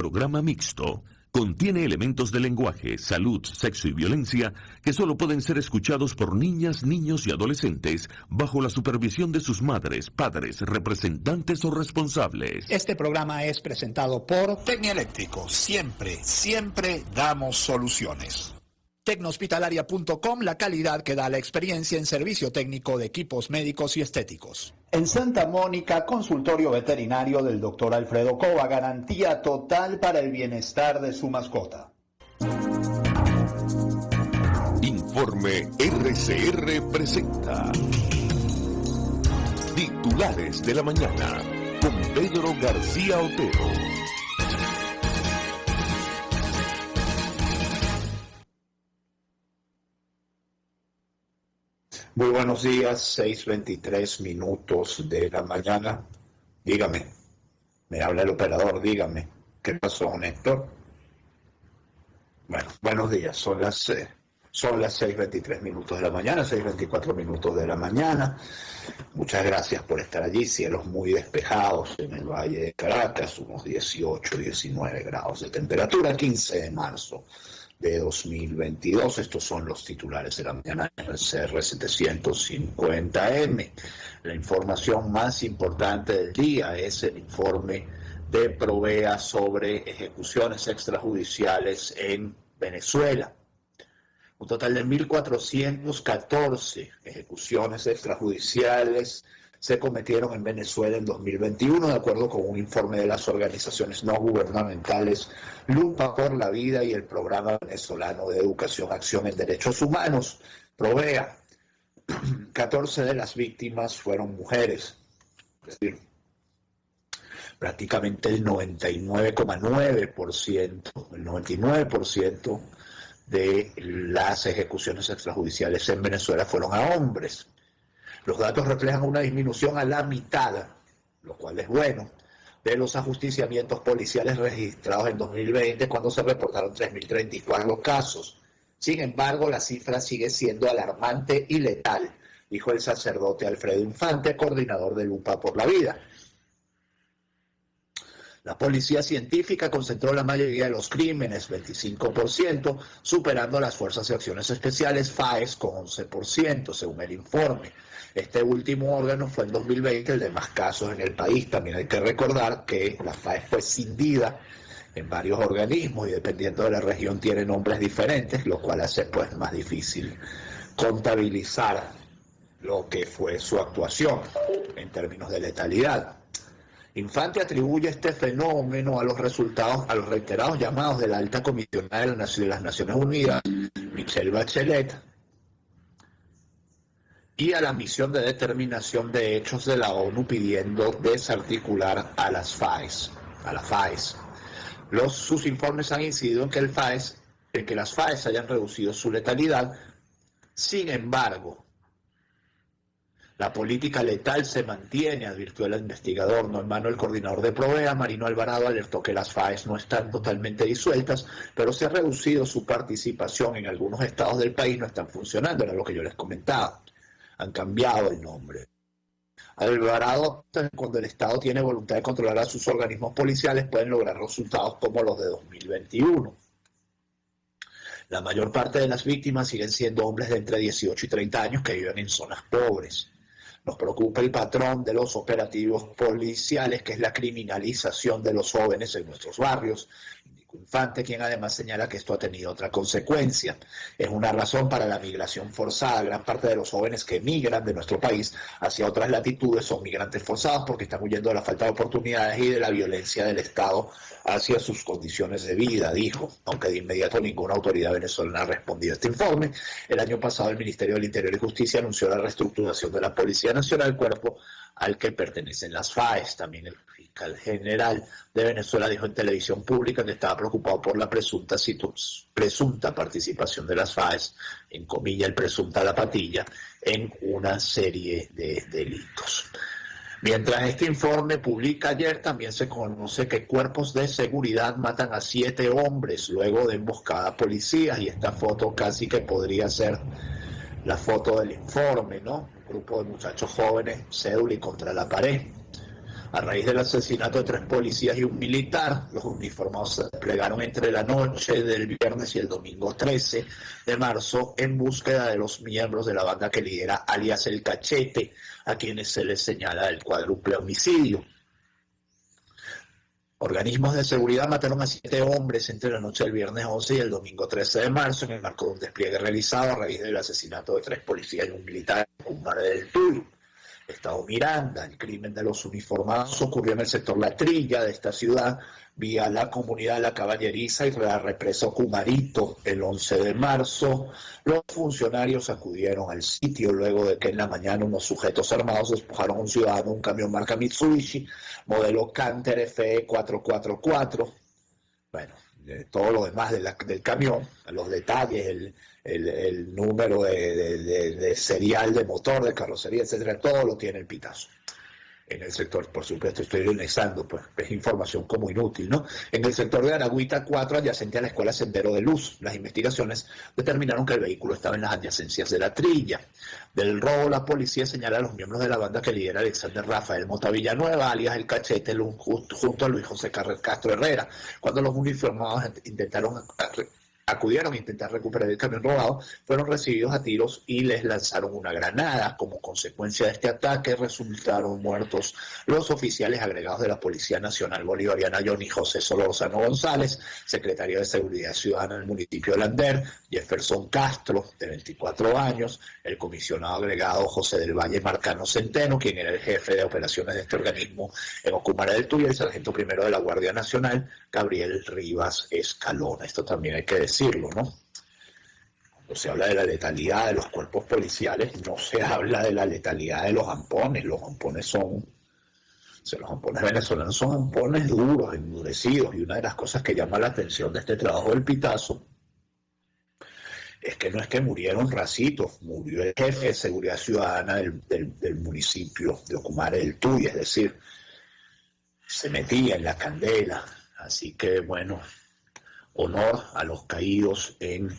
Programa mixto. Contiene elementos de lenguaje, salud, sexo y violencia que solo pueden ser escuchados por niñas, niños y adolescentes bajo la supervisión de sus madres, padres, representantes o responsables. Este programa es presentado por Tecnieléctrico. Siempre damos soluciones. Tecnohospitalaria.com, la calidad que da la experiencia en servicio técnico de equipos médicos y estéticos. En Santa Mónica, consultorio veterinario del Dr. Alfredo Cova, garantía total para el bienestar de su mascota. Informe RCR presenta Titulares de la Mañana con Pedro García Otero. Muy buenos días, 6:23 minutos de la mañana. Dígame, me habla el operador, dígame. ¿Qué pasó, Néstor? Bueno, buenos días, son las 6:23 minutos de la mañana, 6:24 minutos de la mañana. Muchas gracias por estar allí, cielos muy despejados en el Valle de Caracas, unos 18, 19 grados de temperatura, 15 de marzo. De 2022, estos son los titulares de la mañana en el CR 750M. La información más importante del día es el informe de Provea sobre ejecuciones extrajudiciales en Venezuela. Un total de 1.414 ejecuciones extrajudiciales se cometieron en Venezuela en 2021, de acuerdo con un informe de las organizaciones no gubernamentales Lupa por la Vida y el Programa Venezolano de Educación, Acción en Derechos Humanos, Provea. 14 de las víctimas fueron mujeres, es decir, prácticamente el 99% de las ejecuciones extrajudiciales en Venezuela fueron a hombres. Los datos reflejan una disminución a la mitad, lo cual es bueno, de los ajusticiamientos policiales registrados en 2020, cuando se reportaron 3.034 casos. Sin embargo, la cifra sigue siendo alarmante y letal, dijo el sacerdote Alfredo Infante, coordinador de Lupa por la Vida. La policía científica concentró la mayoría de los crímenes, 25%, superando las Fuerzas de Acciones Especiales, FAES, con 11%, según el informe. Este último órgano fue en 2020 el de más casos en el país. También hay que recordar que la FAES fue escindida en varios organismos y dependiendo de la región tiene nombres diferentes, lo cual hace pues más difícil contabilizar lo que fue su actuación en términos de letalidad. Infante atribuye este fenómeno a los reiterados llamados de la alta comisionada de las Naciones Unidas, Michelle Bachelet, y a la misión de determinación de hechos de la ONU pidiendo desarticular a la FAES. Sus informes han incidido en que las FAES hayan reducido su letalidad. Sin embargo, la política letal se mantiene, advirtió el investigador Norman, el coordinador de Provea. Marino Alvarado alertó que las FAES no están totalmente disueltas, pero se ha reducido su participación en algunos estados del país, no están funcionando, era lo que yo les comentaba. Han cambiado el nombre. Alvarado, cuando el Estado tiene voluntad de controlar a sus organismos policiales, pueden lograr resultados como los de 2021. La mayor parte de las víctimas siguen siendo hombres de entre 18 y 30 años que viven en zonas pobres. Nos preocupa el patrón de los operativos policiales, que es la criminalización de los jóvenes en nuestros barrios. Infante, quien además señala que esto ha tenido otra consecuencia. Es una razón para la migración forzada. Gran parte de los jóvenes que emigran de nuestro país hacia otras latitudes son migrantes forzados porque están huyendo de la falta de oportunidades y de la violencia del Estado hacia sus condiciones de vida, dijo, aunque de inmediato ninguna autoridad venezolana ha respondido a este informe. El año pasado el Ministerio del Interior y Justicia anunció la reestructuración de la Policía Nacional, cuerpo al que pertenecen las FAES. También el fiscal general de Venezuela dijo en televisión pública que estaba preocupado por la presunta participación de las FAES, en comillas, el presunta la patilla, en una serie de delitos. Mientras este informe publica ayer, también se conoce que cuerpos de seguridad matan a 7 hombres luego de emboscada a policías, y esta foto casi que podría ser la foto del informe, ¿no? Un grupo de muchachos jóvenes, cédula y contra la pared. A raíz del asesinato de 3 policías y un militar, los uniformados se desplegaron entre la noche del viernes y el domingo 13 de marzo en búsqueda de los miembros de la banda que lidera alias El Cachete, a quienes se les señala el cuádruple homicidio. Organismos de seguridad mataron a 7 hombres entre la noche del viernes 11 y el domingo 13 de marzo en el marco de un despliegue realizado a raíz del asesinato de 3 policías y un militar en Cumare del Tuy, Estado Miranda. El crimen de los uniformados ocurrió en el sector La Trilla de esta ciudad, vía la comunidad La Caballeriza y la represa Cumarito. El 11 de marzo, los funcionarios acudieron al sitio luego de que en la mañana unos sujetos armados despojaron a un ciudadano un camión marca Mitsubishi, modelo Canter FE 444. Bueno, todo lo demás del camión, los detalles, el número de serial de motor, de carrocería, etcétera, todo lo tiene el Pitazo. En el sector, por supuesto, estoy anexando, pues es información como inútil, ¿no? En el sector de Aragüita 4, adyacente a la escuela Sendero de Luz, las investigaciones determinaron que el vehículo estaba en las adyacencias de La Trilla. Del robo, la policía señala a los miembros de la banda que lidera Alexander Rafael Mota Villanueva, alias El Cachete, junto a Luis José Castro Herrera. Cuando los uniformados acudieron a intentar recuperar el camión robado, fueron recibidos a tiros y les lanzaron una granada. Como consecuencia de este ataque resultaron muertos los oficiales agregados de la Policía Nacional Bolivariana, Johnny José Solorzano González, secretario de Seguridad Ciudadana del municipio de Lander, Jefferson Castro, de 24 años, el comisionado agregado José del Valle Marcano Centeno, quien era el jefe de operaciones de este organismo en Ocumare del Tuy, y el sargento primero de la Guardia Nacional, Gabriel Rivas Escalona. Esto también hay que decirlo, ¿no? Cuando se habla de la letalidad de los cuerpos policiales, no se habla de la letalidad de los ampones. Los ampones los ampones venezolanos son ampones duros, endurecidos, y una de las cosas que llama la atención de este trabajo del Pitazo es que no es que murieron racitos, murió el jefe de seguridad ciudadana del municipio de Ocumare del Tuy, es decir, se metía en la candela. Así que, bueno, honor a los caídos en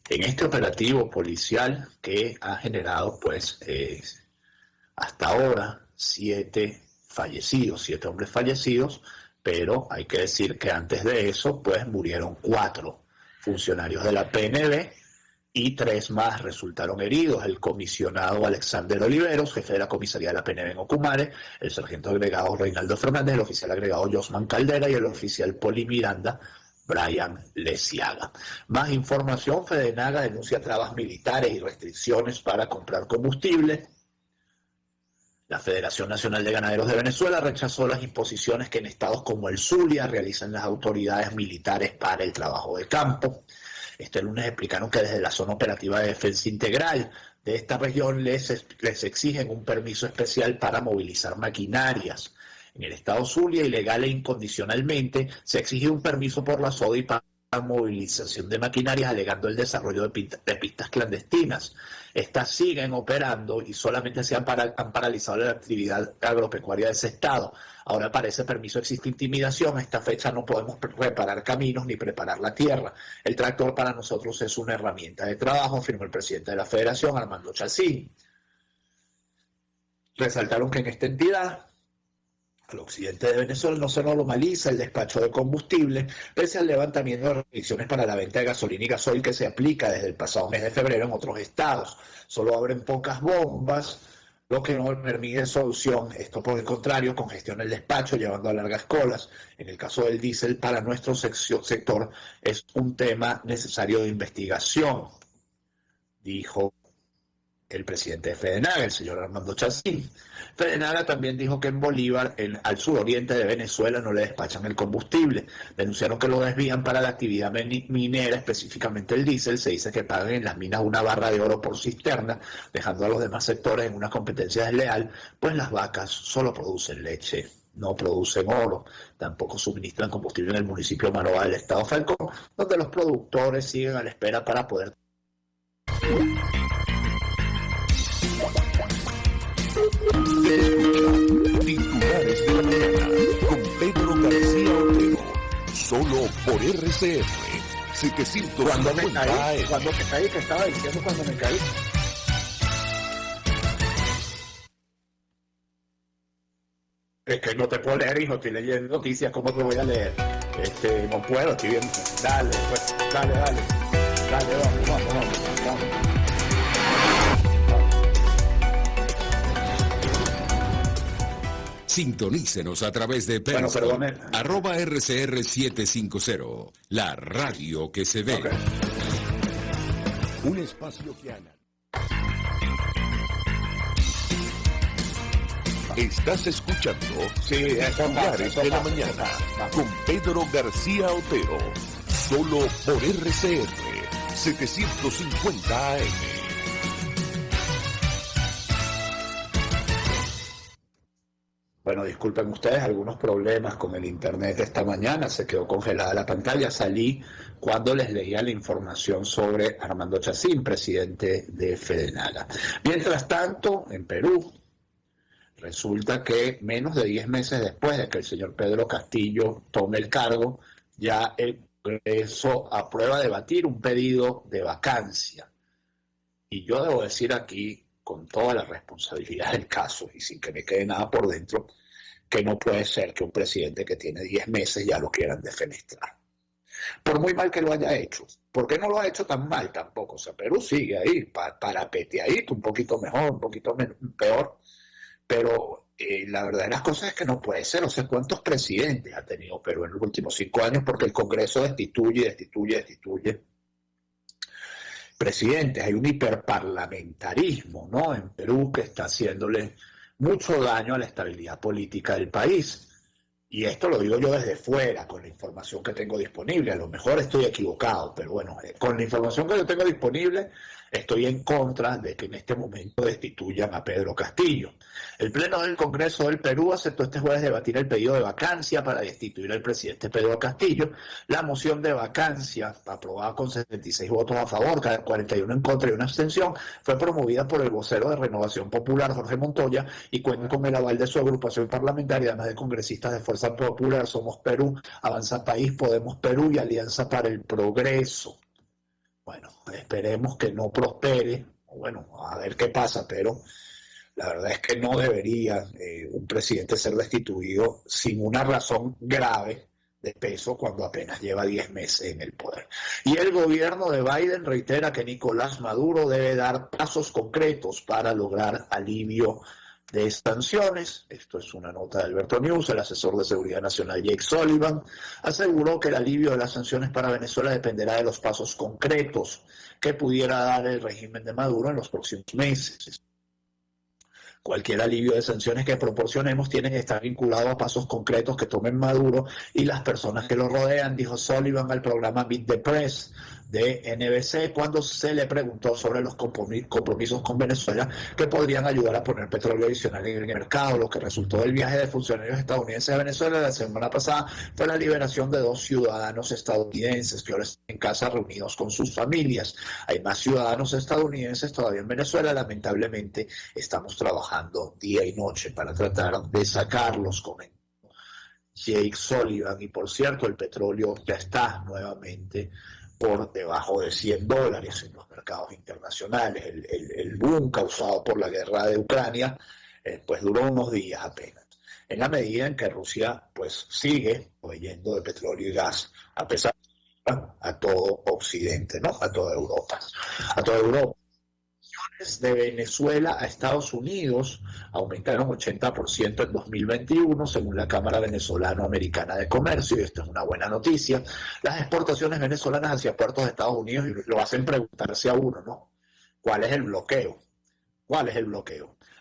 este operativo policial que ha generado, pues, hasta ahora 7 hombres fallecidos, pero hay que decir que antes de eso, pues, murieron 4 funcionarios de la PNB y 3 más resultaron heridos: el comisionado Alexander Oliveros, jefe de la comisaría de la PNB en Ocumare, el sargento agregado Reinaldo Fernández, el oficial agregado Josman Caldera y el oficial Poli Miranda, Brian Lesiaga. Más información: Fedenaga denuncia trabas militares y restricciones para comprar combustible. La Federación Nacional de Ganaderos de Venezuela rechazó las imposiciones que en estados como el Zulia realizan las autoridades militares para el trabajo de campo. Este lunes explicaron que desde la Zona Operativa de Defensa Integral de esta región les exigen un permiso especial para movilizar maquinarias. En el estado Zulia, ilegal e incondicionalmente, se exige un permiso por la SODI para la movilización de maquinarias, alegando el desarrollo de pistas clandestinas. Estas siguen operando y solamente han paralizado la actividad agropecuaria de ese estado. Ahora para ese permiso existe intimidación. A esta fecha no podemos reparar caminos ni preparar la tierra. El tractor para nosotros es una herramienta de trabajo, afirmó el presidente de la Federación, Armando Chacín. Resaltaron que en esta entidad, al occidente de Venezuela, no se normaliza el despacho de combustible, pese al levantamiento de restricciones para la venta de gasolina y gasoil que se aplica desde el pasado mes de febrero en otros estados. Solo abren pocas bombas, lo que no permite solución. Esto, por el contrario, congestiona el despacho, llevando a largas colas. En el caso del diésel, para nuestro sector es un tema necesario de investigación, dijo el presidente de Fedenaga, el señor Armando Chacín. Fedenaga también dijo que en Bolívar, al suroriente de Venezuela, no le despachan el combustible. Denunciaron que lo desvían para la actividad minera, específicamente el diésel. Se dice que pagan en las minas una barra de oro por cisterna, dejando a los demás sectores en una competencia desleal, pues las vacas solo producen leche, no producen oro. Tampoco suministran combustible en el municipio de Maroa del estado Falcón, donde los productores siguen a la espera para poder... Titulares de la mañana con Pedro García Otero, solo por RCR 750 AM. Cuando me caí, que estaba diciendo cuando me caí. Es que no te puedo leer, hijo, estoy leyendo noticias, ¿cómo te voy a leer? No puedo, estoy viendo. Dale, pues, dale. Dale, vamos. Sintonícenos a través de Periscope, @RCR750, la radio que se ve. Okay. Un espacio que Estás escuchando Titulares de la Mañana con Pedro García Otero, solo por RCR 750 AM. Bueno, disculpen ustedes, algunos problemas con el internet esta mañana, se quedó congelada la pantalla, salí cuando les leía la información sobre Armando Chacín, presidente de Fedenala. Mientras tanto, en Perú, resulta que menos de 10 meses después de que el señor Pedro Castillo tome el cargo, ya el Congreso aprueba debatir un pedido de vacancia. Y yo debo decir aquí, con toda la responsabilidad del caso y sin que me quede nada por dentro, que no puede ser que un presidente que tiene 10 meses ya lo quieran defenestrar. Por muy mal que lo haya hecho. ¿Por qué no lo ha hecho tan mal tampoco? O sea, Perú sigue ahí, parapeteadito, un poquito mejor, un poquito peor, pero la verdad de las cosas es que no puede ser. O sea, ¿cuántos presidentes ha tenido Perú en los últimos 5 años? Porque el Congreso destituye presidentes. Hay un hiperparlamentarismo, ¿no?, en Perú, que está haciéndole mucho daño a la estabilidad política del país. Y esto lo digo yo desde fuera, con la información que tengo disponible. A lo mejor estoy equivocado, pero bueno, con la información que yo tengo disponible, estoy en contra de que en este momento destituyan a Pedro Castillo. El Pleno del Congreso del Perú aceptó este jueves debatir el pedido de vacancia para destituir al presidente Pedro Castillo. La moción de vacancia, aprobada con 76 votos a favor, 41 en contra y una abstención, fue promovida por el vocero de Renovación Popular, Jorge Montoya, y cuenta con el aval de su agrupación parlamentaria, además de congresistas de Fuerza Popular, Somos Perú, Avanza País, Podemos Perú y Alianza para el Progreso. Bueno, esperemos que no prospere, bueno, a ver qué pasa, pero la verdad es que no debería un presidente ser destituido sin una razón grave de peso cuando apenas lleva 10 meses en el poder. Y el gobierno de Biden reitera que Nicolás Maduro debe dar pasos concretos para lograr alivio de sanciones. Esto es una nota de Alberto News. El asesor de Seguridad Nacional Jake Sullivan aseguró que el alivio de las sanciones para Venezuela dependerá de los pasos concretos que pudiera dar el régimen de Maduro en los próximos meses. Cualquier alivio de sanciones que proporcionemos tiene que estar vinculado a pasos concretos que tomen Maduro y las personas que lo rodean, dijo Sullivan al programa Meet the Press de NBC cuando se le preguntó sobre los compromisos con Venezuela que podrían ayudar a poner petróleo adicional en el mercado. Lo que resultó del viaje de funcionarios estadounidenses a Venezuela la semana pasada fue la liberación de 2 ciudadanos estadounidenses que ahora están en casa reunidos con sus familias. Hay más ciudadanos estadounidenses todavía en Venezuela. Lamentablemente estamos trabajando día y noche para tratar de sacarlos, comentó Jake Sullivan. Y por cierto, el petróleo ya está nuevamente por debajo de $100 en los mercados internacionales. El boom causado por la guerra de Ucrania pues duró unos días apenas. En la medida en que Rusia pues sigue proveyendo de petróleo y gas a pesar a todo Occidente, ¿no?, a toda Europa. De Venezuela a Estados Unidos aumentaron 80% en 2021 según la Cámara Venezolano-Americana de Comercio, y esto es una buena noticia. Las exportaciones venezolanas hacia puertos de Estados Unidos, y lo hacen preguntarse a uno, ¿no?, ¿cuál es el bloqueo?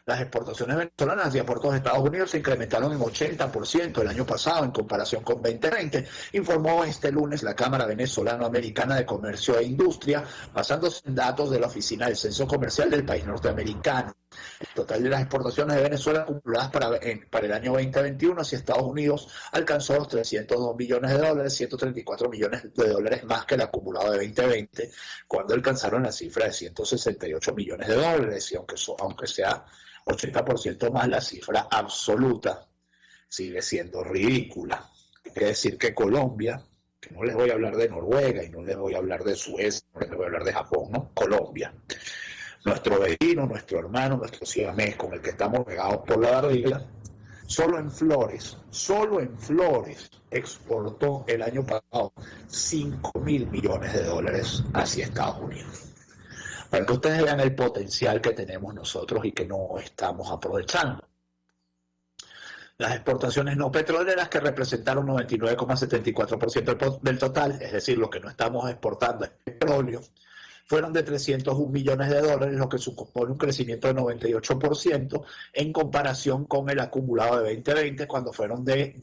Las exportaciones venezolanas hacia puertos de Estados Unidos se incrementaron en 80% el año pasado en comparación con 2020, informó este lunes la Cámara Venezolano-Americana de Comercio e Industria, basándose en datos de la Oficina del Censo Comercial del país norteamericano. El total de las exportaciones de Venezuela acumuladas para el año 2021 hacia Estados Unidos alcanzó los $302 millones, 134 millones de dólares más que el acumulado de 2020, cuando alcanzaron la cifra de 168 millones de dólares, y aunque sea 80% más, la cifra absoluta sigue siendo ridícula. Quiere decir que Colombia, que no les voy a hablar de Noruega y no les voy a hablar de Suecia, no les voy a hablar de Japón, ¿no? Colombia, nuestro vecino, nuestro hermano, nuestro siamés, con el que estamos pegados por la barriga, Solo en flores exportó el año pasado 5.000 millones de dólares hacia Estados Unidos. Para que ustedes vean el potencial que tenemos nosotros y que no estamos aprovechando. Las exportaciones no petroleras, que representaron 99,74% del total, es decir, lo que no estamos exportando es petróleo, fueron de 301 millones de dólares, lo que supone un crecimiento de 98% en comparación con el acumulado de 2020, cuando fueron de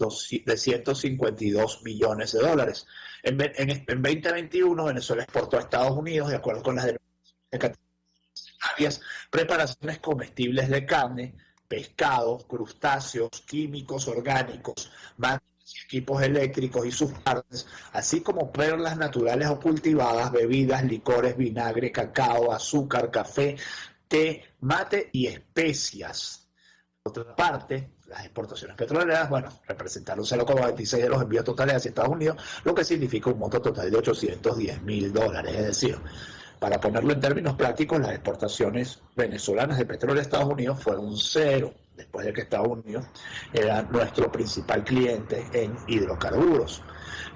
152 millones de dólares. En 2021, Venezuela exportó a Estados Unidos, de acuerdo con las denominaciones, preparaciones comestibles de carne, pescados, crustáceos, químicos orgánicos, máquinas y equipos eléctricos y sus partes, así como perlas naturales o cultivadas, bebidas, licores, vinagre, cacao, azúcar, café, té, mate y especias. Por otra parte, las exportaciones petroleras, representaron 0,26 de los envíos totales hacia Estados Unidos, lo que significa un monto total de $810.000, es decir, para ponerlo en términos prácticos, las exportaciones venezolanas de petróleo a Estados Unidos fueron cero, después de que Estados Unidos era nuestro principal cliente en hidrocarburos.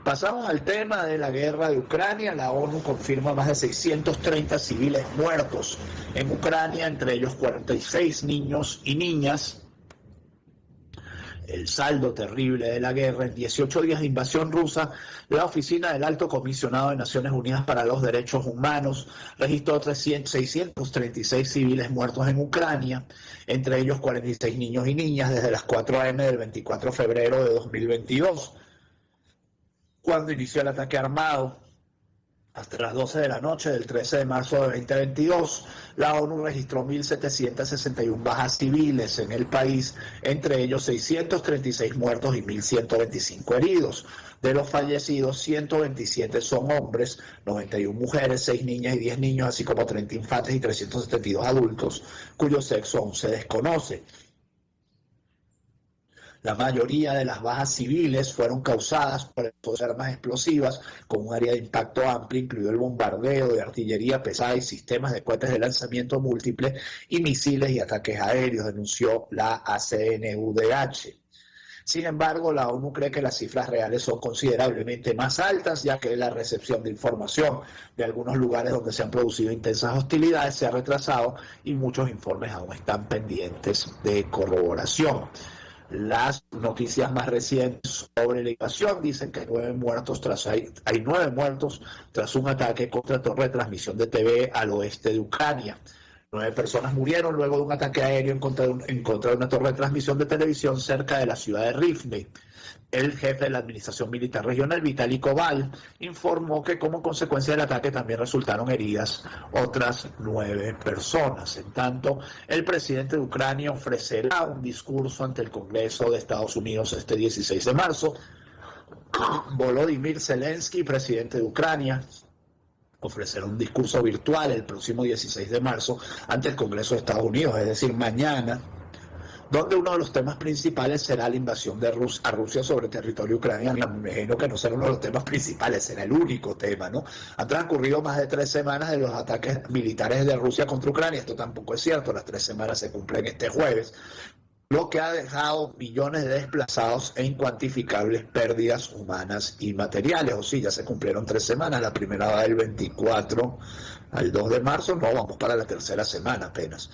Pasamos al tema de la guerra de Ucrania. La ONU confirma más de 630 civiles muertos en Ucrania, entre ellos 46 niños y niñas. El saldo terrible de la guerra: en 18 días de invasión rusa, la Oficina del Alto Comisionado de Naciones Unidas para los Derechos Humanos registró 636 civiles muertos en Ucrania, entre ellos 46 niños y niñas, desde las 4 a.m. del 24 de febrero de 2022, cuando inició el ataque armado. Hasta las 12 de la noche del 13 de marzo de 2022, la ONU registró 1.761 bajas civiles en el país, entre ellos 636 muertos y 1.125 heridos. De los fallecidos, 127 son hombres, 91 mujeres, 6 niñas y 10 niños, así como 30 infantes y 372 adultos, cuyo sexo aún se desconoce. La mayoría de las bajas civiles fueron causadas por armas explosivas con un área de impacto amplio, incluido el bombardeo de artillería pesada y sistemas de cohetes de lanzamiento múltiples y misiles y ataques aéreos, denunció la ACNUDH. Sin embargo, la ONU cree que las cifras reales son considerablemente más altas, ya que la recepción de información de algunos lugares donde se han producido intensas hostilidades se ha retrasado y muchos informes aún están pendientes de corroboración. Las noticias más recientes sobre la invasión dicen que hay 9 muertos tras un ataque contra torre de transmisión de TV al oeste de Ucrania. 9 personas murieron luego de un ataque aéreo en contra de una torre de transmisión de televisión cerca de la ciudad de Rivne. El jefe de la Administración Militar Regional, Vitaly Koval, informó que como consecuencia del ataque también resultaron heridas otras 9 personas. En tanto, el presidente de Ucrania ofrecerá un discurso ante el Congreso de Estados Unidos este 16 de marzo. Volodymyr Zelensky, presidente de Ucrania, ofrecerá un discurso virtual el próximo 16 de marzo ante el Congreso de Estados Unidos, es decir, mañana, donde uno de los temas principales será la invasión de a Rusia sobre territorio ucraniano. Me imagino que no será uno de los temas principales, será el único tema, ¿no? Han transcurrido más de 3 semanas de los ataques militares de Rusia contra Ucrania. Esto tampoco es cierto, las 3 semanas se cumplen este jueves, lo que ha dejado millones de desplazados e incuantificables pérdidas humanas y materiales. O sí, ya se cumplieron 3 semanas, la primera va del 24 al 2 de marzo, no, vamos para la 3ª semana apenas.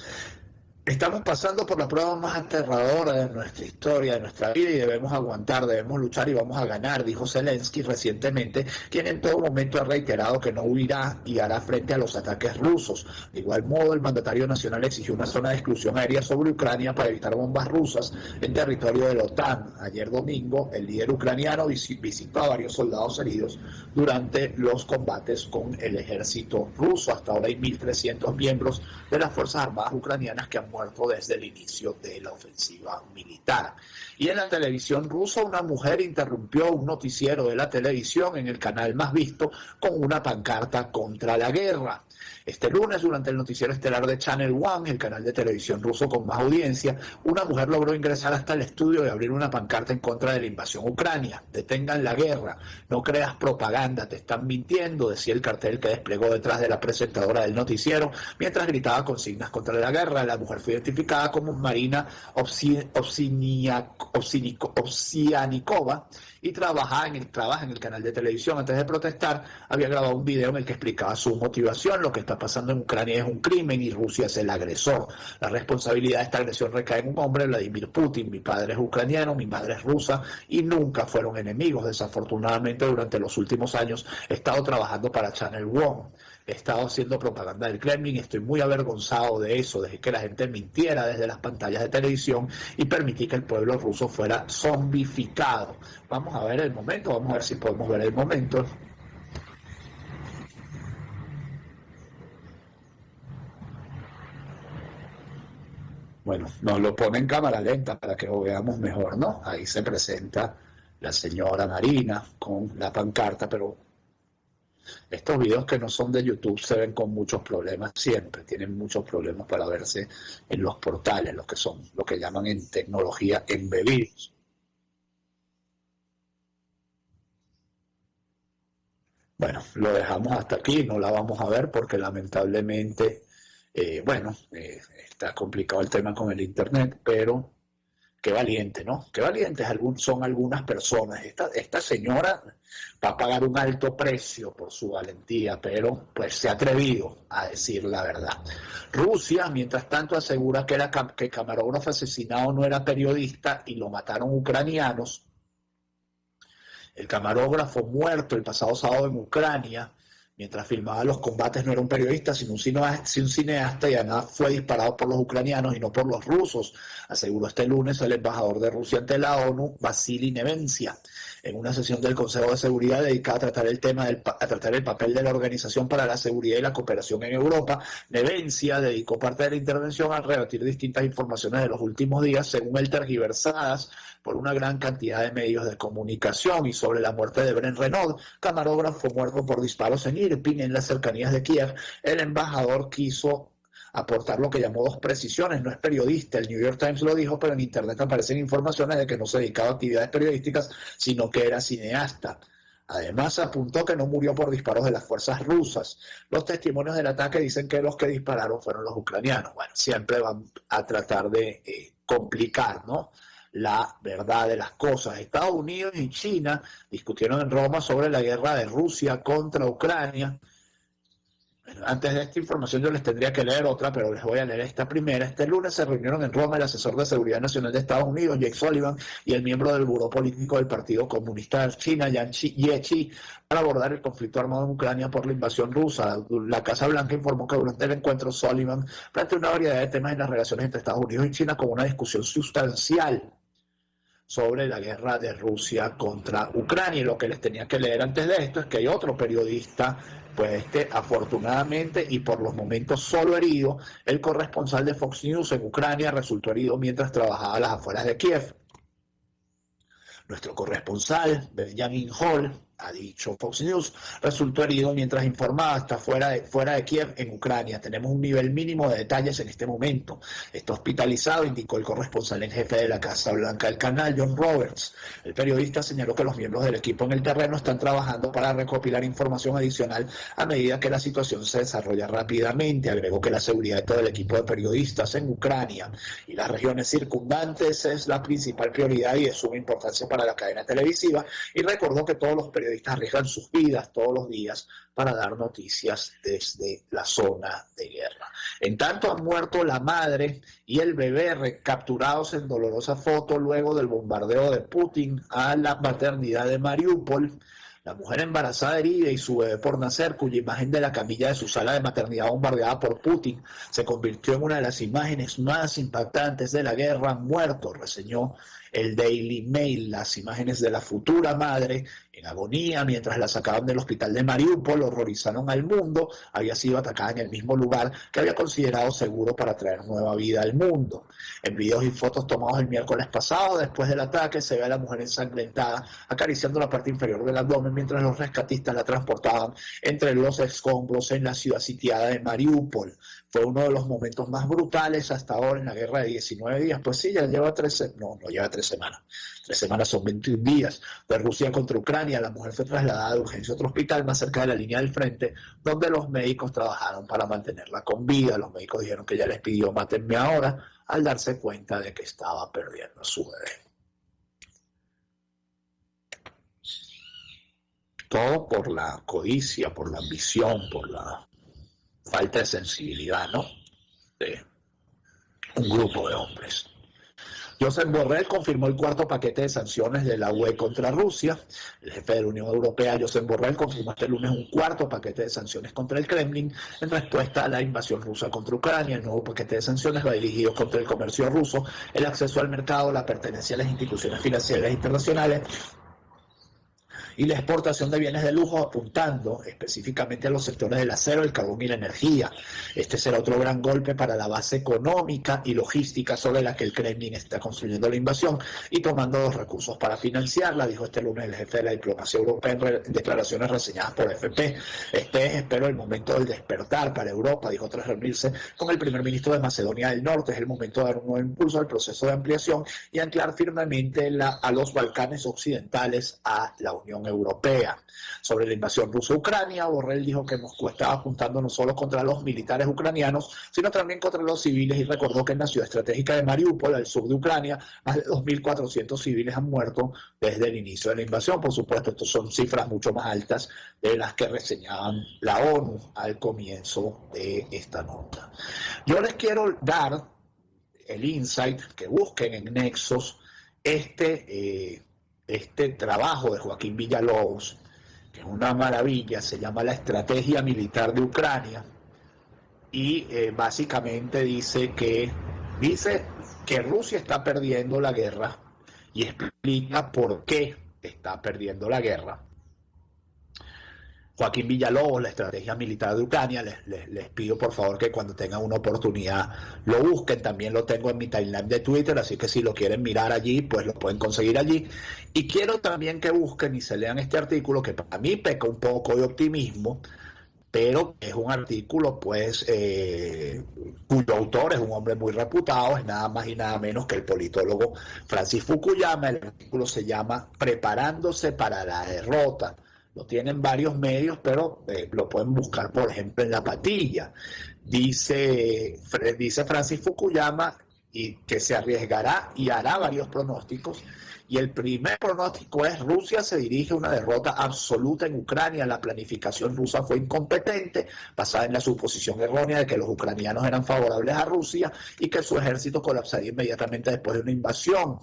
Estamos pasando por la prueba más aterradora de nuestra historia, de nuestra vida, y debemos aguantar, debemos luchar y vamos a ganar, dijo Zelensky recientemente, quien en todo momento ha reiterado que no huirá y hará frente a los ataques rusos. De igual modo, el mandatario nacional exigió una zona de exclusión aérea sobre Ucrania para evitar bombas rusas en territorio de la OTAN. Ayer domingo, el líder ucraniano visitó a varios soldados heridos durante los combates con el ejército ruso. Hasta ahora hay 1.300 miembros de las Fuerzas Armadas ucranianas que han muerto desde el inicio de la ofensiva militar. Y en la televisión rusa, una mujer interrumpió un noticiero de la televisión en el canal más visto con una pancarta contra la guerra. Este lunes, durante el noticiero estelar de Channel One, el canal de televisión ruso con más audiencia, una mujer logró ingresar hasta el estudio y abrir una pancarta en contra de la invasión a Ucrania. Detengan la guerra, no creas propaganda, te están mintiendo, decía el cartel que desplegó detrás de la presentadora del noticiero, mientras gritaba consignas contra la guerra. La mujer fue identificada como Marina Ovsianikova y trabaja en el canal de televisión. Antes de protestar, había grabado un video en el que explicaba su motivación. Lo que está pasando en Ucrania es un crimen y Rusia es el agresor. La responsabilidad de esta agresión recae en un hombre, Vladimir Putin. Mi padre es ucraniano, mi madre es rusa y nunca fueron enemigos. Desafortunadamente, durante los últimos años he estado trabajando para Channel One. He estado haciendo propaganda del Kremlin, estoy muy avergonzado de eso, de que la gente mintiera desde las pantallas de televisión y permití que el pueblo ruso fuera zombificado. Vamos a ver el momento, vamos a ver si podemos ver el momento. Bueno, nos lo pone en cámara lenta para que lo veamos mejor, ¿no? Ahí se presenta la señora Marina con la pancarta, pero estos videos que no son de YouTube se ven con muchos problemas siempre, tienen muchos problemas para verse en los portales, los que son lo que llaman en tecnología embebidos. Bueno, lo dejamos hasta aquí, no la vamos a ver porque lamentablemente, está complicado el tema con el internet, pero qué valiente, ¿no? Qué valientes son algunas personas. Esta señora va a pagar un alto precio por su valentía, pero pues se ha atrevido a decir la verdad. Rusia, mientras tanto, asegura que el camarógrafo asesinado no era periodista y lo mataron ucranianos. El camarógrafo muerto el pasado sábado en Ucrania, mientras filmaba los combates, no era un periodista, sino un cineasta, y además fue disparado por los ucranianos y no por los rusos, aseguró este lunes el embajador de Rusia ante la ONU, Vasily Nevencia, en una sesión del Consejo de Seguridad dedicada a tratar el papel de la Organización para la Seguridad y la Cooperación en Europa. Nevencia dedicó parte de la intervención a rebatir distintas informaciones de los últimos días, según él tergiversadas por una gran cantidad de medios de comunicación, y sobre la muerte de Bren Renaud, camarógrafo muerto por disparos en Irpin, en las cercanías de Kiev. El embajador quiso aportar lo que llamó dos precisiones: no es periodista, el New York Times lo dijo, pero en internet aparecen informaciones de que no se dedicaba a actividades periodísticas, sino que era cineasta. Además, apuntó que no murió por disparos de las fuerzas rusas. Los testimonios del ataque dicen que los que dispararon fueron los ucranianos. Bueno, siempre van a tratar de complicar, ¿no?, la verdad de las cosas. Estados Unidos y China discutieron en Roma sobre la guerra de Rusia contra Ucrania. Bueno, antes de esta información yo les tendría que leer otra, pero les voy a leer esta primera. Este lunes se reunieron en Roma el asesor de Seguridad Nacional de Estados Unidos, Jake Sullivan, y el miembro del Buró Político del Partido Comunista de China, Yang Jiechi, para abordar el conflicto armado en Ucrania por la invasión rusa. La Casa Blanca informó que durante el encuentro Sullivan planteó una variedad de temas en las relaciones entre Estados Unidos y China, como una discusión sustancial sobre la guerra de Rusia contra Ucrania. Y lo que les tenía que leer antes de esto es que hay otro periodista, pues afortunadamente y por los momentos solo herido. El corresponsal de Fox News en Ucrania resultó herido mientras trabajaba a las afueras de Kiev. Nuestro corresponsal, Benjamin Hall, ha dicho Fox News, resultó herido mientras informaba, está fuera de Kiev, en Ucrania. Tenemos un nivel mínimo de detalles en este momento. Está hospitalizado, indicó el corresponsal en jefe de la Casa Blanca del canal, John Roberts. El periodista señaló que los miembros del equipo en el terreno están trabajando para recopilar información adicional a medida que la situación se desarrolla rápidamente. Agregó que la seguridad de todo el equipo de periodistas en Ucrania y las regiones circundantes es la principal prioridad y de suma importancia para la cadena televisiva, y recordó que todos los periodistas arriesgan sus vidas todos los días para dar noticias desde la zona de guerra. En tanto, han muerto la madre y el bebé recapturados en dolorosa foto luego del bombardeo de Putin a la maternidad de Mariupol. La mujer embarazada, herida, y su bebé por nacer, cuya imagen de la camilla de su sala de maternidad bombardeada por Putin se convirtió en una de las imágenes más impactantes de la guerra, han muerto, reseñó el Daily Mail. Las imágenes de la futura madre en agonía mientras la sacaban del hospital de Mariupol horrorizaron al mundo. Había sido atacada en el mismo lugar que había considerado seguro para traer nueva vida al mundo. En videos y fotos tomados el miércoles pasado, después del ataque, se ve a la mujer ensangrentada acariciando la parte inferior del abdomen mientras los rescatistas la transportaban entre los escombros en la ciudad sitiada de Mariupol. Fue uno de los momentos más brutales hasta ahora en la guerra de 19 días. Pues sí, ya lleva no lleva 3 semanas. 3 semanas son 21 días. De Rusia contra Ucrania, la mujer fue trasladada de urgencia a otro hospital más cerca de la línea del frente, donde los médicos trabajaron para mantenerla con vida. Los médicos dijeron que ella les pidió mátenme ahora, al darse cuenta de que estaba perdiendo a su bebé. Todo por la codicia, por la ambición, por la falta de sensibilidad, ¿no?, de un grupo de hombres. Josep Borrell confirmó el 4º paquete de sanciones de la UE contra Rusia. El jefe de la Unión Europea, Josep Borrell, confirmó este lunes un 4º paquete de sanciones contra el Kremlin en respuesta a la invasión rusa contra Ucrania. El nuevo paquete de sanciones va dirigido contra el comercio ruso, el acceso al mercado, la pertenencia a las instituciones financieras internacionales y la exportación de bienes de lujo, apuntando específicamente a los sectores del acero, el carbón y la energía. Este será otro gran golpe para la base económica y logística sobre la que el Kremlin está construyendo la invasión y tomando los recursos para financiarla, dijo este lunes el jefe de la diplomacia europea en declaraciones reseñadas por AFP. Este es, espero, el momento del despertar para Europa, dijo tras reunirse con el primer ministro de Macedonia del Norte. Es el momento de dar un nuevo impulso al proceso de ampliación y anclar firmemente a los Balcanes occidentales a la Unión Europea. Sobre la invasión rusa a Ucrania, Borrell dijo que Moscú estaba apuntando no solo contra los militares ucranianos, sino también contra los civiles, y recordó que en la ciudad estratégica de Mariupol, al sur de Ucrania, más de 2.400 civiles han muerto desde el inicio de la invasión. Por supuesto, estas son cifras mucho más altas de las que reseñaban la ONU al comienzo de esta nota. Yo les quiero dar el insight, que busquen en Nexos este trabajo de Joaquín Villalobos, que es una maravilla, se llama La Estrategia Militar de Ucrania, y básicamente dice que Rusia está perdiendo la guerra y explica por qué está perdiendo la guerra. Joaquín Villalobos, La Estrategia Militar de Ucrania, les pido por favor que cuando tengan una oportunidad lo busquen. También lo tengo en mi timeline de Twitter, así que si lo quieren mirar allí, pues lo pueden conseguir allí. Y quiero también que busquen y se lean este artículo, que para mí peca un poco de optimismo, pero es un artículo pues cuyo autor es un hombre muy reputado, es nada más y nada menos que el politólogo Francis Fukuyama. El artículo se llama Preparándose para la derrota. Lo tienen varios medios, pero lo pueden buscar, por ejemplo, en La Patilla. Dice Francis Fukuyama y que se arriesgará y hará varios pronósticos. Y el primer pronóstico es: Rusia se dirige a una derrota absoluta en Ucrania. La planificación rusa fue incompetente, basada en la suposición errónea de que los ucranianos eran favorables a Rusia y que su ejército colapsaría inmediatamente después de una invasión.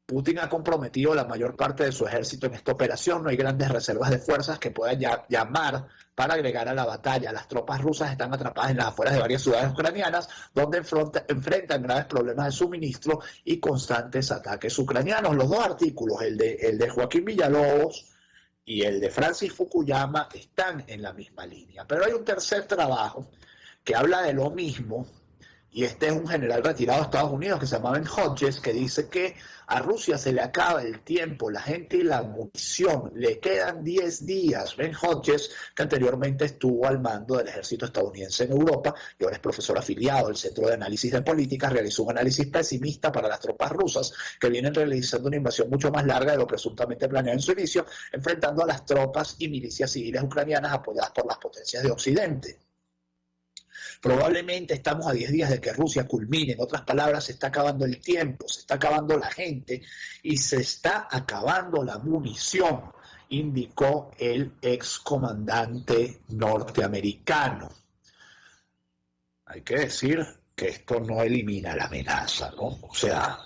Putin ha comprometido la mayor parte de su ejército en esta operación. No hay grandes reservas de fuerzas que puedan llamar para agregar a la batalla. Las tropas rusas están atrapadas en las afueras de varias ciudades ucranianas, donde enfrentan graves problemas de suministro y constantes ataques ucranianos. Los dos artículos, el de Joaquín Villalobos y el de Francis Fukuyama, están en la misma línea. Pero hay un tercer trabajo que habla de lo mismo, y este es un general retirado de Estados Unidos que se llama Ben Hodges, que dice que a Rusia se le acaba el tiempo, la gente y la munición. Le quedan 10 días. Ben Hodges, que anteriormente estuvo al mando del ejército estadounidense en Europa y ahora es profesor afiliado del Centro de Análisis de Políticas, realizó un análisis pesimista para las tropas rusas, que vienen realizando una invasión mucho más larga de lo presuntamente planeado en su inicio, enfrentando a las tropas y milicias civiles ucranianas apoyadas por las potencias de Occidente. Probablemente estamos a 10 días de que Rusia culmine. En otras palabras, se está acabando el tiempo, se está acabando la gente y se está acabando la munición, indicó el excomandante norteamericano. Hay que decir que esto no elimina la amenaza, ¿no? O sea,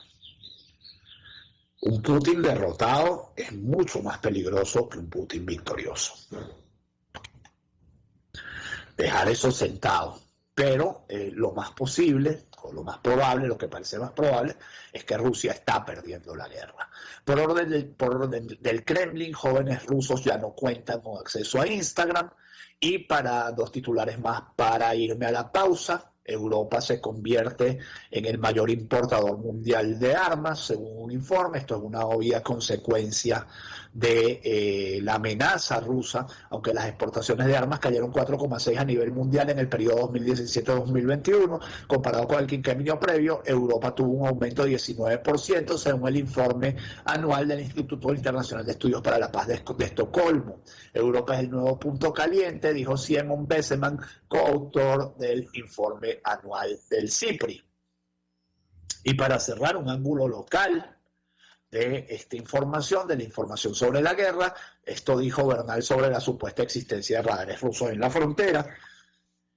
un Putin derrotado es mucho más peligroso que un Putin victorioso. Dejar eso sentado. Pero lo más posible, o lo más probable, lo que parece más probable, es que Rusia está perdiendo la guerra. Por orden del Kremlin, jóvenes rusos ya no cuentan con acceso a Instagram. Y para 2 titulares más, para irme a la pausa, Europa se convierte en el mayor importador mundial de armas, según un informe. Esto es una obvia consecuencia de la amenaza rusa, aunque las exportaciones de armas cayeron 4,6 a nivel mundial en el periodo 2017-2021, comparado con el quinquenio previo, Europa tuvo un aumento de 19%, según el informe anual del Instituto Internacional de Estudios para la Paz de Estocolmo. Europa es el nuevo punto caliente, dijo Simon Besseman, coautor del informe anual del CIPRI. Y para cerrar un ángulo local de esta información, de la información sobre la guerra, esto dijo Bernal sobre la supuesta existencia de radares rusos en la frontera.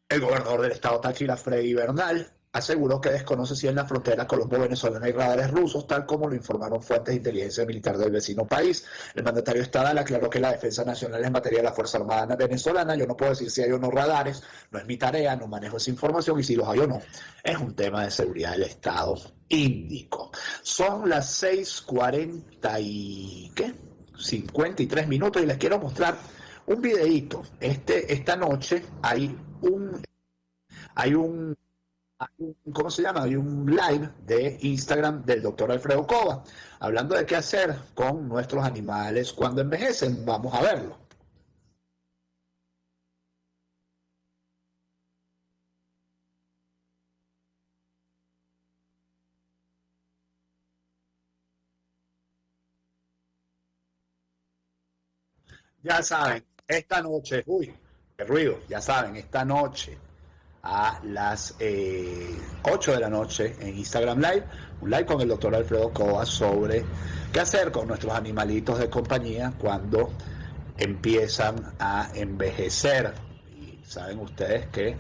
El gobernador del estado Táchira, Freddy Bernal, aseguró que desconoce si en la frontera colombo-venezolana hay radares rusos, tal como lo informaron fuentes de inteligencia militar del vecino país. El mandatario estatal aclaró que la defensa nacional es materia de la Fuerza Armada venezolana. Yo no puedo decir si hay o no radares, no es mi tarea, no manejo esa información, y si los hay o no, es un tema de seguridad del Estado, indicó. Son las 53 minutos y les quiero mostrar un videíto. Esta noche hay un ¿cómo se llama? Hay un live de Instagram del doctor Alfredo Cova, hablando de qué hacer con nuestros animales cuando envejecen. Vamos a verlo. Ya saben, esta noche, qué ruido, ya saben, esta noche a las 8 de la noche en Instagram Live, un live con el doctor Alfredo Cova sobre qué hacer con nuestros animalitos de compañía cuando empiezan a envejecer. Y saben ustedes que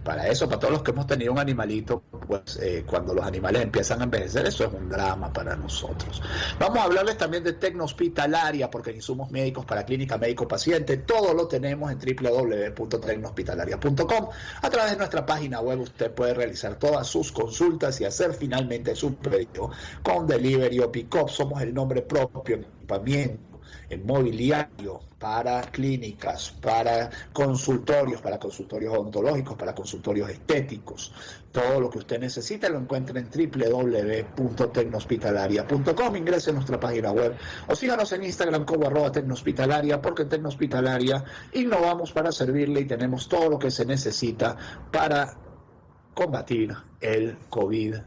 para eso, para todos los que hemos tenido un animalito, pues cuando los animales empiezan a envejecer, eso es un drama para nosotros. Vamos a hablarles también de Tecnohospitalaria, porque insumos médicos para clínica médico-paciente, todo lo tenemos en www.tecnohospitalaria.com. A través de nuestra página web usted puede realizar todas sus consultas y hacer finalmente su pedido con delivery o pick-up. Somos el nombre propio en equipamiento, en mobiliario, para clínicas, para consultorios odontológicos, para consultorios estéticos. Todo lo que usted necesita lo encuentra en www.tecnohospitalaria.com. Ingrese a nuestra página web o síganos en Instagram como @tecnohospitalaria, porque en Tecnohospitalaria innovamos para servirle y tenemos todo lo que se necesita para combatir el COVID-19.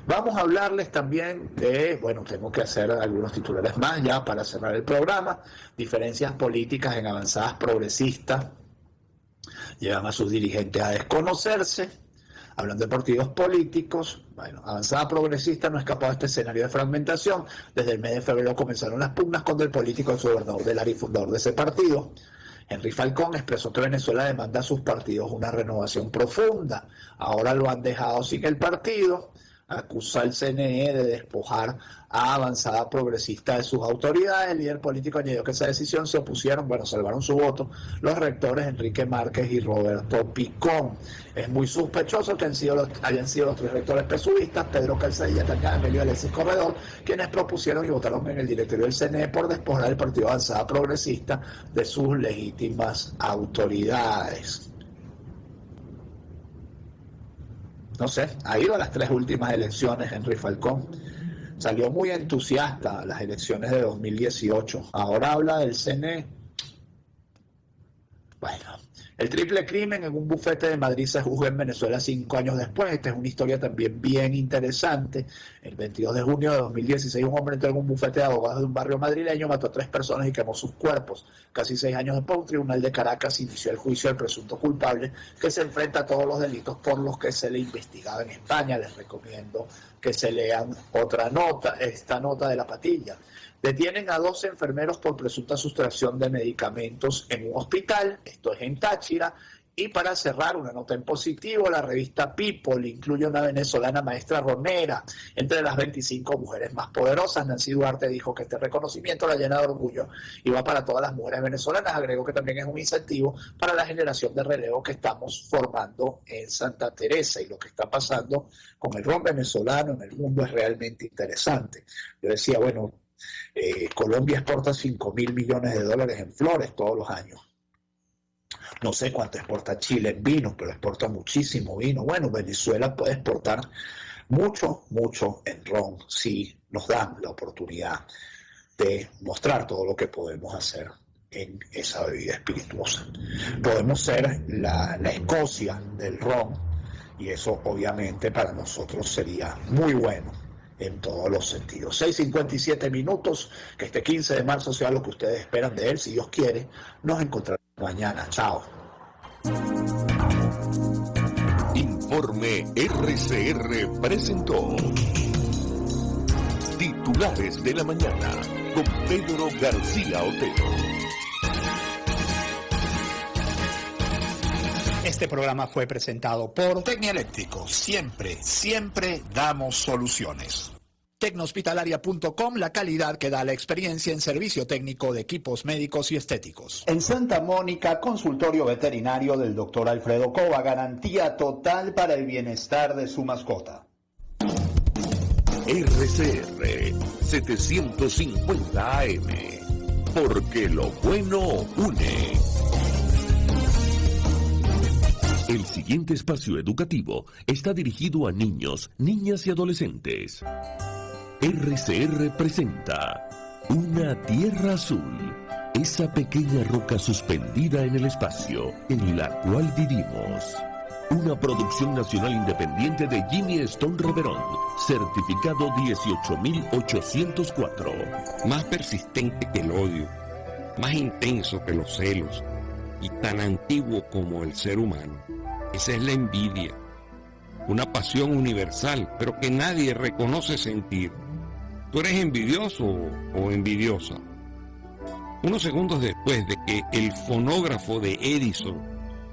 Vamos a hablarles también de, tengo que hacer algunos titulares más ya para cerrar el programa. Diferencias políticas en avanzadas progresistas llevan a sus dirigentes a desconocerse. Hablando de partidos políticos, Avanzada Progresista no escapó de este escenario de fragmentación. Desde el mes de febrero comenzaron las pugnas contra el político y gobernador del área y fundador de ese partido. Henry Falcón expresó que Venezuela demanda a sus partidos una renovación profunda. Ahora lo han dejado sin el partido. Acusa al CNE de despojar a Avanzada Progresista de sus autoridades. El líder político añadió que esa decisión se opusieron, salvaron su voto, los rectores Enrique Márquez y Roberto Picón. Es muy sospechoso que hayan sido los tres rectores pesuistas, Pedro Calzadilla, Tania Emilio y Alexis Corredor, quienes propusieron y votaron en el directorio del CNE por despojar al partido Avanzada Progresista de sus legítimas autoridades. No sé, ha ido a las tres últimas elecciones Henry Falcón. Salió muy entusiasta a las elecciones de 2018. Ahora habla del CNE. El triple crimen en un bufete de Madrid se juzga en Venezuela 5 años después. Esta es una historia también bien interesante. El 22 de junio de 2016, un hombre entró en un bufete de abogados de un barrio madrileño, mató a 3 personas y quemó sus cuerpos. Casi 6 años después, un tribunal de Caracas inició el juicio del presunto culpable, que se enfrenta a todos los delitos por los que se le investigaba en España. Les recomiendo que se lean esta nota de La Patilla. Detienen a 12 enfermeros por presunta sustracción de medicamentos en un hospital, esto es en Táchira. Y para cerrar, una nota en positivo, la revista People incluye a una venezolana maestra romera entre las 25 mujeres más poderosas. Nancy Duarte dijo que este reconocimiento la llena de orgullo y va para todas las mujeres venezolanas. Agregó que también es un incentivo para la generación de relevo que estamos formando en Santa Teresa, y lo que está pasando con el ron venezolano en el mundo es realmente interesante. Yo decía, Colombia exporta $5.000 millones en flores todos los años. No sé cuánto exporta Chile en vino, pero exporta muchísimo vino. Venezuela puede exportar mucho en ron si nos dan la oportunidad. de mostrar todo lo que podemos hacer en esa bebida espirituosa. Podemos ser la Escocia del ron, y eso obviamente para nosotros sería muy bueno en todos los sentidos. 6:57 minutos, que este 15 de marzo sea lo que ustedes esperan de él, si Dios quiere. Nos encontraremos mañana. Chao. Informe RCR presentó Titulares de la Mañana con Pedro García Otero. Este programa fue presentado por Tecnieléctrico, siempre, siempre damos soluciones. Tecnohospitalaria.com, la calidad que da la experiencia en servicio técnico de equipos médicos y estéticos. En Santa Mónica, consultorio veterinario del Dr. Alfredo Cova, garantía total para el bienestar de su mascota. RCR 750 AM, porque lo bueno une. El siguiente espacio educativo está dirigido a niños, niñas y adolescentes. RCR presenta Una Tierra Azul, esa pequeña roca suspendida en el espacio en la cual vivimos. Una producción nacional independiente de Jimmy Stone Reverón, certificado 18804. Más persistente que el odio, más intenso que los celos y tan antiguo como el ser humano. Esa es la envidia, una pasión universal, pero que nadie reconoce sentir. ¿Tú eres envidioso o envidiosa? Unos segundos después de que el fonógrafo de Edison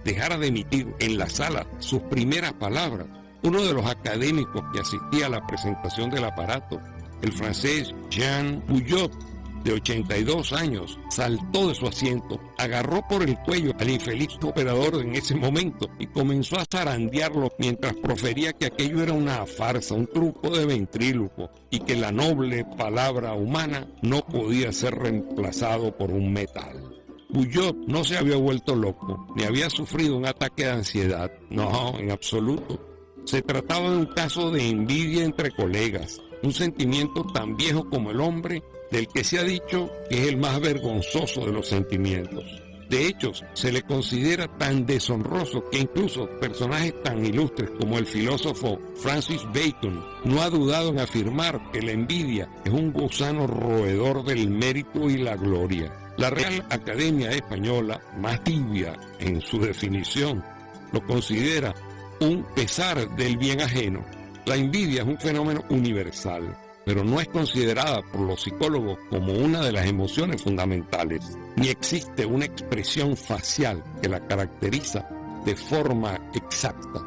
dejara de emitir en la sala sus primeras palabras, uno de los académicos que asistía a la presentación del aparato, el francés Jean Bouillot, de 82 años, saltó de su asiento, agarró por el cuello al infeliz operador en ese momento y comenzó a zarandearlo mientras profería que aquello era una farsa, un truco de ventrílocuo, y que la noble palabra humana no podía ser reemplazado por un metal. Bouillot no se había vuelto loco, ni había sufrido un ataque de ansiedad, no, en absoluto. Se trataba de un caso de envidia entre colegas, un sentimiento tan viejo como el hombre, del que se ha dicho que es el más vergonzoso de los sentimientos. De hecho, se le considera tan deshonroso que incluso personajes tan ilustres como el filósofo Francis Bacon no ha dudado en afirmar que la envidia es un gusano roedor del mérito y la gloria. La Real Academia Española, más tibia en su definición, lo considera un pesar del bien ajeno. La envidia es un fenómeno universal, pero no es considerada por los psicólogos como una de las emociones fundamentales, ni existe una expresión facial que la caracteriza de forma exacta.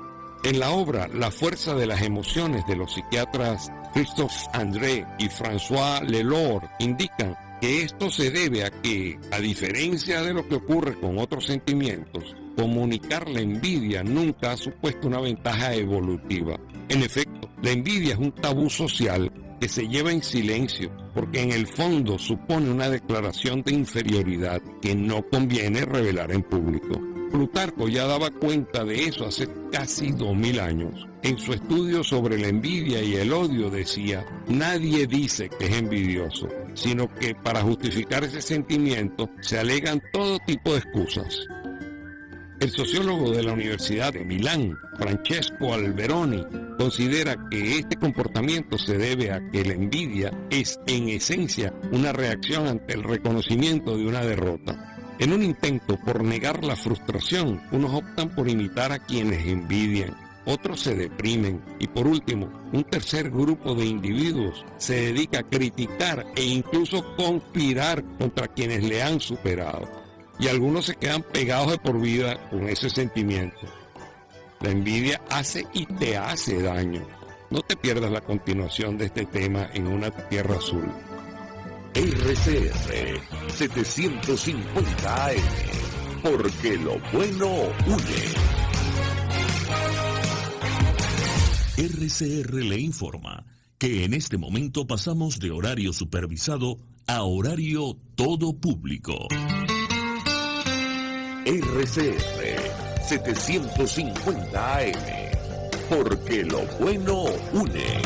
En la obra La fuerza de las emociones de los psiquiatras Christophe André y François Lelore indican que esto se debe a que, a diferencia de lo que ocurre con otros sentimientos, comunicar la envidia nunca ha supuesto una ventaja evolutiva. En efecto, la envidia es un tabú social que se lleva en silencio, porque en el fondo supone una declaración de inferioridad que no conviene revelar en público. Plutarco ya daba cuenta de eso hace casi 2000 años. En su estudio sobre la envidia y el odio decía: nadie dice que es envidioso, sino que para justificar ese sentimiento se alegan todo tipo de excusas. El sociólogo de la Universidad de Milán, Francesco Alberoni, considera que este comportamiento se debe a que la envidia es, en esencia, una reacción ante el reconocimiento de una derrota. En un intento por negar la frustración, unos optan por imitar a quienes envidian, otros se deprimen y, por último, un tercer grupo de individuos se dedica a criticar e incluso conspirar contra quienes le han superado. Y algunos se quedan pegados de por vida con ese sentimiento. La envidia hace y te hace daño. No te pierdas la continuación de este tema en Una Tierra Azul. RCR 750 AM, porque lo bueno une. RCR le informa que en este momento pasamos de horario supervisado a horario todo público. RCR 750 AM, porque lo bueno une.